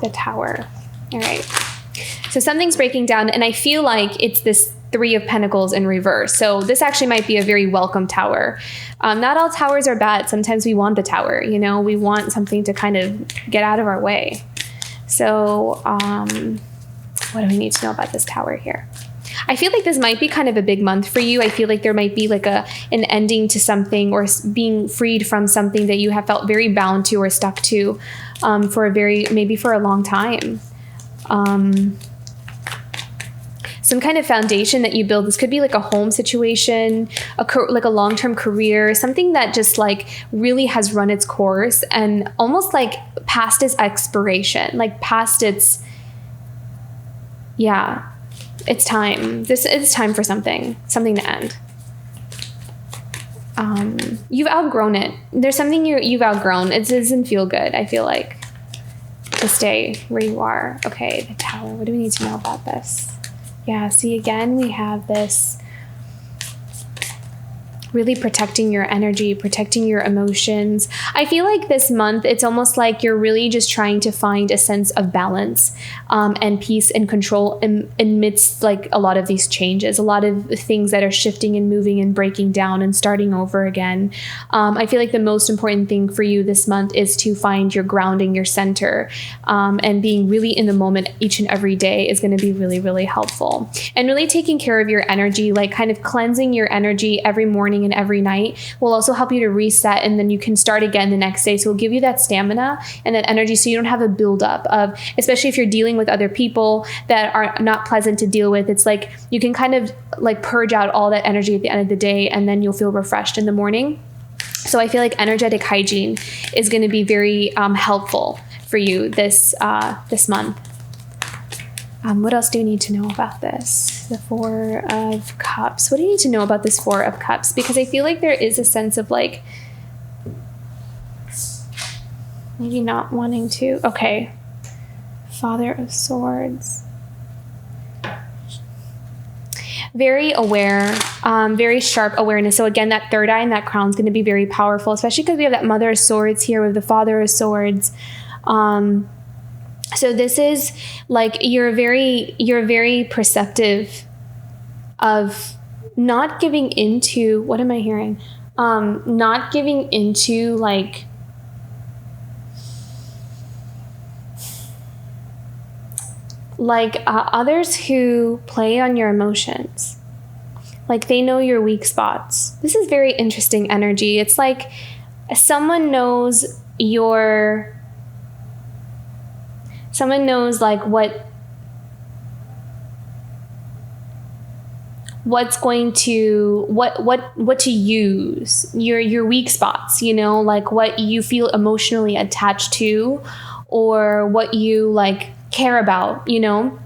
Speaker 1: The Tower. All right. So something's breaking down, and I feel like it's this Three of Pentacles in reverse. So this actually might be a very welcome tower. Not all towers are bad. Sometimes we want the tower, you know, we want something to kind of get out of our way. So what do we need to know about this tower here? I feel like this might be kind of a big month for you. I feel like there might be like an ending to something, or being freed from something that you have felt very bound to or stuck to maybe for a long time. Some kind of foundation that you build. This could be like a home situation, like a long-term career, something that just like really has run its course and almost like past its expiration, like past its, yeah, it's time. This is time for something to end. You've outgrown it. There's something you've outgrown. It doesn't feel good, I feel like, to stay where you are. Okay, the Tower. What do we need to know about this? Yeah, see, again, we have this really protecting your energy, protecting your emotions. I feel like this month, it's almost like you're really just trying to find a sense of balance and peace and control amidst like a lot of these changes, a lot of things that are shifting and moving and breaking down and starting over again. I feel like the most important thing for you this month is to find your grounding, your center, and being really in the moment each and every day is going to be really, really helpful. And really taking care of your energy, like kind of cleansing your energy every morning and every night, will also help you to reset, and then you can start again the next day. So it'll give you that stamina and that energy, so you don't have a buildup of, especially if you're dealing with other people that are not pleasant to deal with. It's like you can kind of like purge out all that energy at the end of the day, and then you'll feel refreshed in the morning. So I feel like energetic hygiene is going to be very helpful for you this month. What else do you need to know about this? The Four of Cups. What do you need to know about this Four of Cups? Because I feel like there is a sense of like maybe not wanting to. Okay. Father of Swords. Very aware, very sharp awareness. So again, that third eye and that crown is going to be very powerful, especially because we have that Mother of Swords here with the Father of Swords. So this is like you're very perceptive of not giving into, what am I hearing? Not giving into like others who play on your emotions. Like they know your weak spots. This is very interesting energy. It's like someone knows like what's going to what to use, your weak spots, you know, like what you feel emotionally attached to, or what you like care about, you know,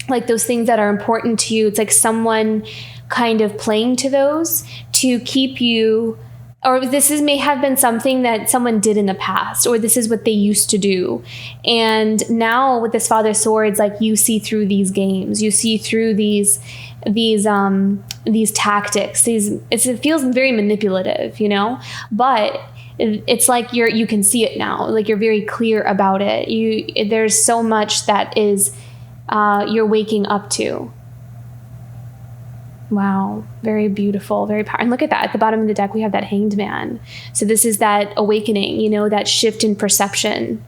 Speaker 1: like those things that are important to you. It's like someone kind of playing to those to keep you, or may have been something that someone did in the past, or this is what they used to do. And now with this Father of Swords, like you see through these games, you see through these tactics, it feels very manipulative, you know, but it's like you can see it now, like you're very clear about it. There's so much that is you're waking up to. Wow, very beautiful, very powerful. And look at that, at the bottom of the deck, we have that Hanged Man. So this is that awakening, you know, that shift in perception.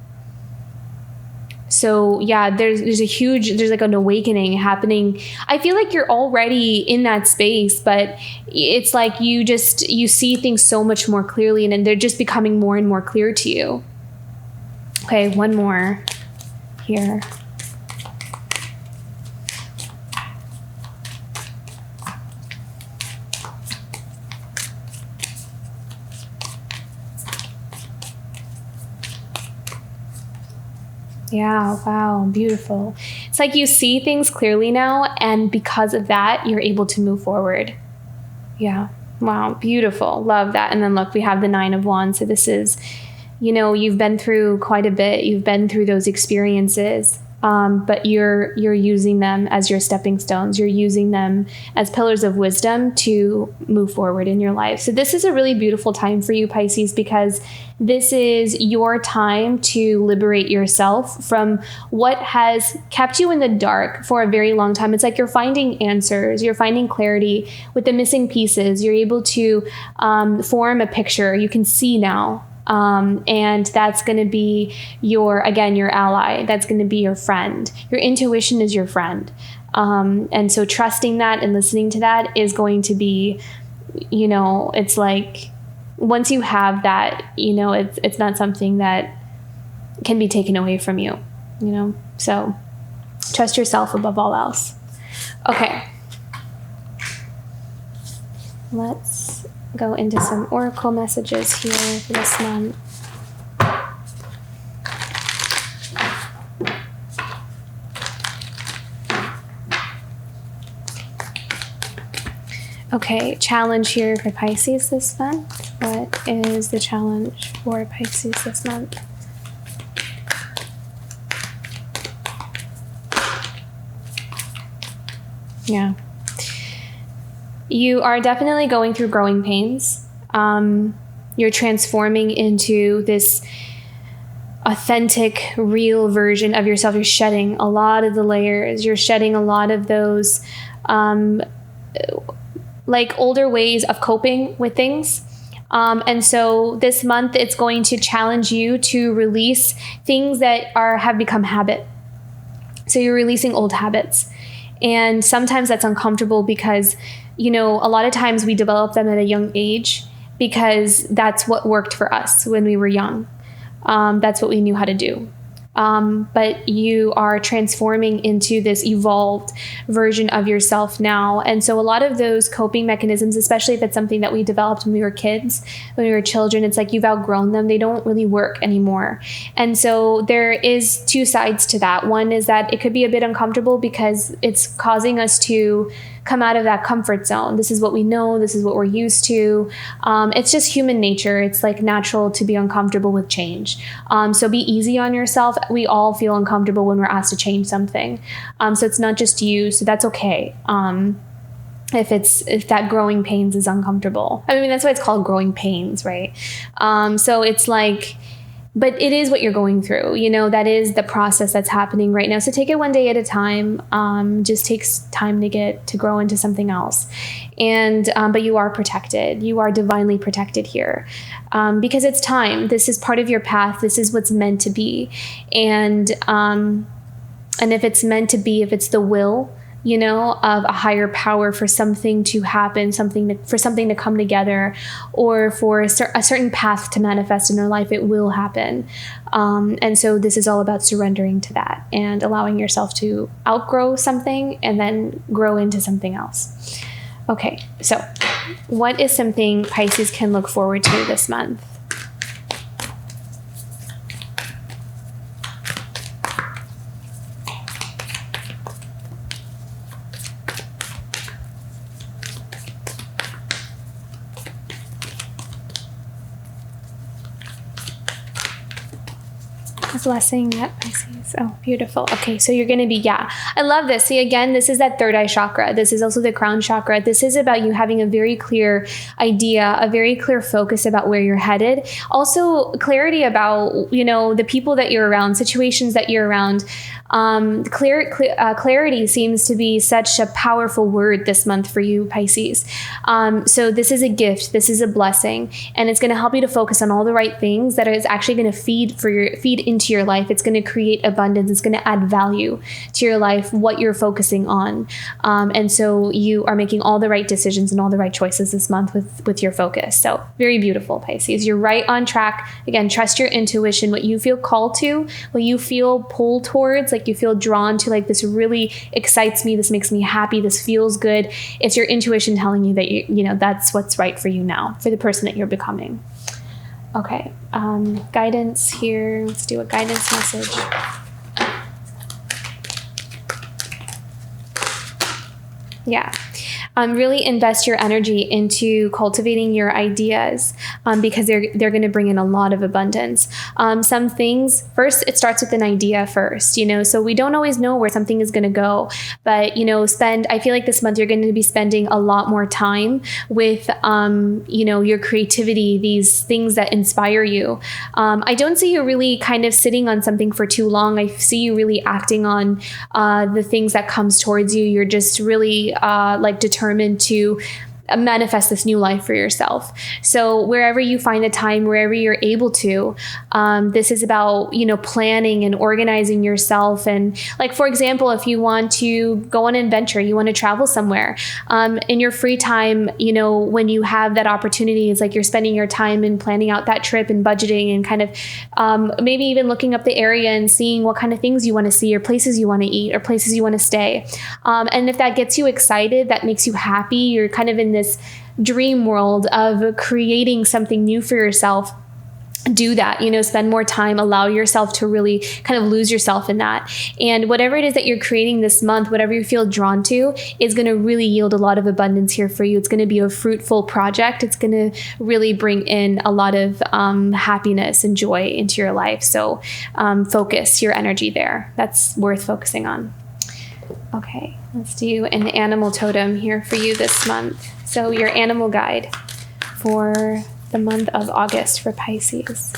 Speaker 1: So yeah, there's like an awakening happening. I feel like you're already in that space, but it's like you see things so much more clearly, and then they're just becoming more and more clear to you. Okay, one more here. Yeah, wow, beautiful. It's like you see things clearly now, and because of that, you're able to move forward. Yeah, wow, beautiful. Love that. And then look, we have the 9 of Wands. So this is, you've been through quite a bit. You've been through those experiences. But you're using them as your stepping stones. You're using them as pillars of wisdom to move forward in your life. So this is a really beautiful time for you, Pisces, because this is your time to liberate yourself from what has kept you in the dark for a very long time. It's like you're finding answers, you're finding clarity with the missing pieces. You're able to form a picture. You can see now. And that's going to be your ally. That's going to be your friend. Your intuition is your friend. And so trusting that and listening to that is going to be, it's like once you have that, it's not something that can be taken away from you, so trust yourself above all else. Okay. Let's go into some oracle messages here for this month. Okay, challenge here for Pisces this month. What is the challenge for Pisces this month? Yeah. You are definitely going through growing pains. You're transforming into this authentic, real version of yourself. You're shedding a lot of the layers. You're shedding a lot of those like older ways of coping with things. And so this month, it's going to challenge you to release things that have become habit. So you're releasing old habits. And sometimes that's uncomfortable because, a lot of times we develop them at a young age because that's what worked for us when we were young. That's what we knew how to do. But you are transforming into this evolved version of yourself now. And so a lot of those coping mechanisms, especially if it's something that we developed when we were kids, when we were children, it's like you've outgrown them. They don't really work anymore. And so there is 2 sides to that. One is that it could be a bit uncomfortable because it's causing us to come out of that comfort zone. This is what we know. This is what we're used to. It's just human nature. It's like natural to be uncomfortable with change. So be easy on yourself. We all feel uncomfortable when we're asked to change something. So it's not just you. So that's okay. If that growing pains is uncomfortable. I mean, that's why it's called growing pains, right? So it's like, but it is what you're going through, that is the process that's happening right now. So take it one day at a time. Just takes time to grow into something else. And, but you are protected. You are divinely protected here. Because it's time. This is part of your path. This is what's meant to be. And if it's meant to be, if it's the will, of a higher power for something to happen, for something to come together, or for a certain path to manifest in our life, it will happen. And so this is all about surrendering to that and allowing yourself to outgrow something and then grow into something else. Okay, so what is something Pisces can look forward to this month? Blessing that Pisces. Oh, beautiful. Okay, so you're going to be, I love this. See, again, this is that third eye chakra. This is also the crown chakra. This is about you having a very clear idea, a very clear focus about where you're headed. Also, clarity about, the people that you're around, situations that you're around. Clarity seems to be such a powerful word this month for you, Pisces. So this is a gift. This is a blessing, and it's going to help you to focus on all the right things that is actually going to feed into your life. It's going to create a abundance. It's going to add value to your life, what you're focusing on. And so you are making all the right decisions and all the right choices this month with your focus. So very beautiful, Pisces. You're right on track. Again, trust your intuition, what you feel called to, what you feel pulled towards, like you feel drawn to, like this really excites me, this makes me happy, this feels good. It's your intuition telling you that you know that's what's right for you now, for the person that you're becoming. Okay, guidance here. Let's do a guidance message. Yeah. Really invest your energy into cultivating your ideas because they're going to bring in a lot of abundance. Some things, first, it starts with an idea first, so we don't always know where something is going to go, but, I feel like this month you're going to be spending a lot more time with, your creativity, these things that inspire you. I don't see you really kind of sitting on something for too long. I see you really acting on the things that comes towards you. You're just really determined to manifest this new life for yourself. So wherever you find the time, wherever you're able to, this is about, planning and organizing yourself. And like, for example, if you want to go on an adventure, you want to travel somewhere, in your free time, when you have that opportunity, it's like you're spending your time in planning out that trip and budgeting and kind of, maybe even looking up the area and seeing what kind of things you want to see or places you want to eat or places you want to stay. And if that gets you excited, that makes you happy, you're kind of in this dream world of creating something new for yourself, do that, spend more time, allow yourself to really kind of lose yourself in that. And whatever it is that you're creating this month, whatever you feel drawn to, is going to really yield a lot of abundance here for you. It's going to be a fruitful project. It's going to really bring in a lot of happiness and joy into your life. So focus your energy there. That's worth focusing on. Okay, let's do an animal totem here for you this month. So your animal guide for the month of August for Pisces.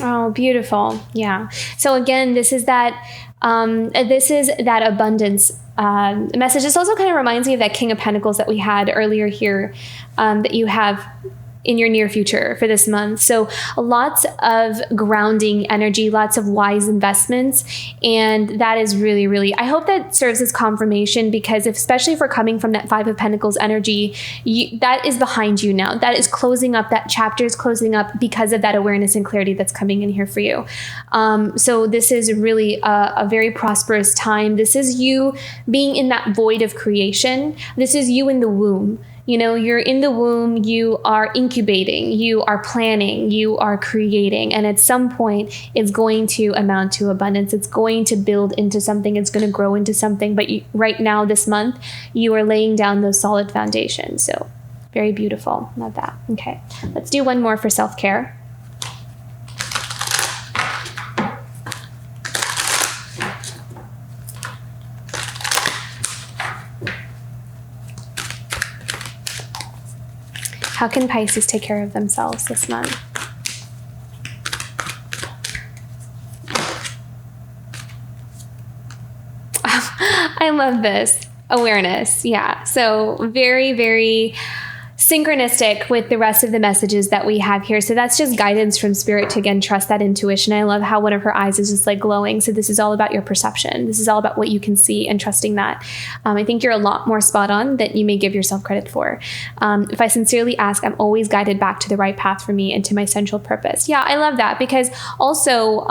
Speaker 1: Oh, beautiful. Yeah. So again, this is that abundance message. This also kind of reminds me of that King of Pentacles that we had earlier here, that you have in your near future for this month. So lots of grounding energy, lots of wise investments. And that is really, really, I hope that serves as confirmation, because especially if we're coming from that Five of Pentacles energy, that is behind you now. That is closing up, that chapter is closing up because of that awareness and clarity that's coming in here for you. So this is really a very prosperous time. This is you being in that void of creation. This is you in the womb. You're in the womb, you are incubating, you are planning, you are creating. And at some point, it's going to amount to abundance. It's going to build into something. It's going to grow into something. But right now, this month, you are laying down those solid foundations. So very beautiful. Love that. Okay, let's do one more for self-care. How can Pisces take care of themselves this month? I love this. Awareness. Yeah. So very, very synchronistic with the rest of the messages that we have here. So that's just guidance from Spirit to, again, trust that intuition. I love how one of her eyes is just like glowing. So this is all about your perception. This is all about what you can see and trusting that. I think you're a lot more spot on than you may give yourself credit for. If I sincerely ask, I'm always guided back to the right path for me and to my central purpose. Yeah, I love that, because also,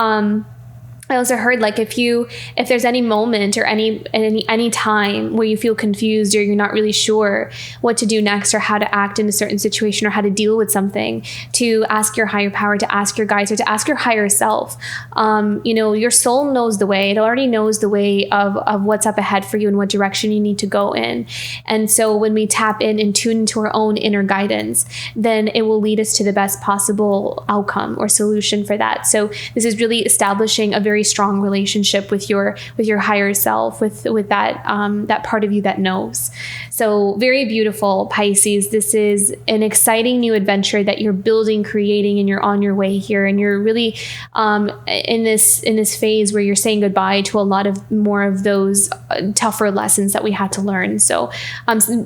Speaker 1: I also heard, like, if there's any moment or any time where you feel confused or you're not really sure what to do next or how to act in a certain situation or how to deal with something, to ask your higher power, to ask your guides, or to ask your higher self. Your soul knows the way. It already knows the way of what's up ahead for you and what direction you need to go in. And so when we tap in and tune into our own inner guidance, then it will lead us to the best possible outcome or solution for that. So this is really establishing a very very strong relationship with your higher self, with that that part of you that knows. So very beautiful, Pisces. This is an exciting new adventure that you're building, creating, and you're on your way here. And you're really in this phase where you're saying goodbye to a lot of more of those tougher lessons that we had to learn. So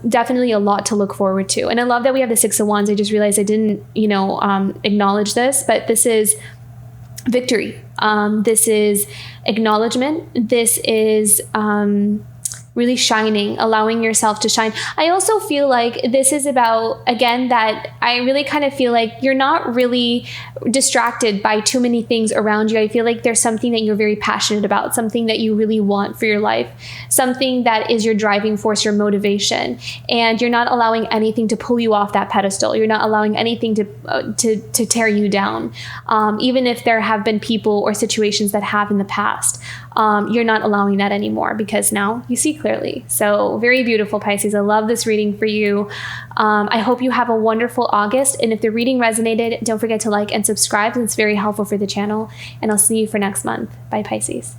Speaker 1: definitely a lot to look forward to. And I love that we have the Six of Wands. I just realized I didn't, acknowledge this, but this is victory. This is acknowledgement. This is really shining, allowing yourself to shine. I also feel like this is about, again, that I really kind of feel like you're not really distracted by too many things around you. I feel like there's something that you're very passionate about, something that you really want for your life, something that is your driving force, your motivation, and you're not allowing anything to pull you off that pedestal. You're not allowing anything to tear you down. Even if there have been people or situations that have in the past, you're not allowing that anymore, because now you see clearly. So very beautiful, Pisces. I love this reading for you. I hope you have a wonderful August. And if the reading resonated, don't forget to like and subscribe. It's very helpful for the channel. And I'll see you for next month. Bye, Pisces.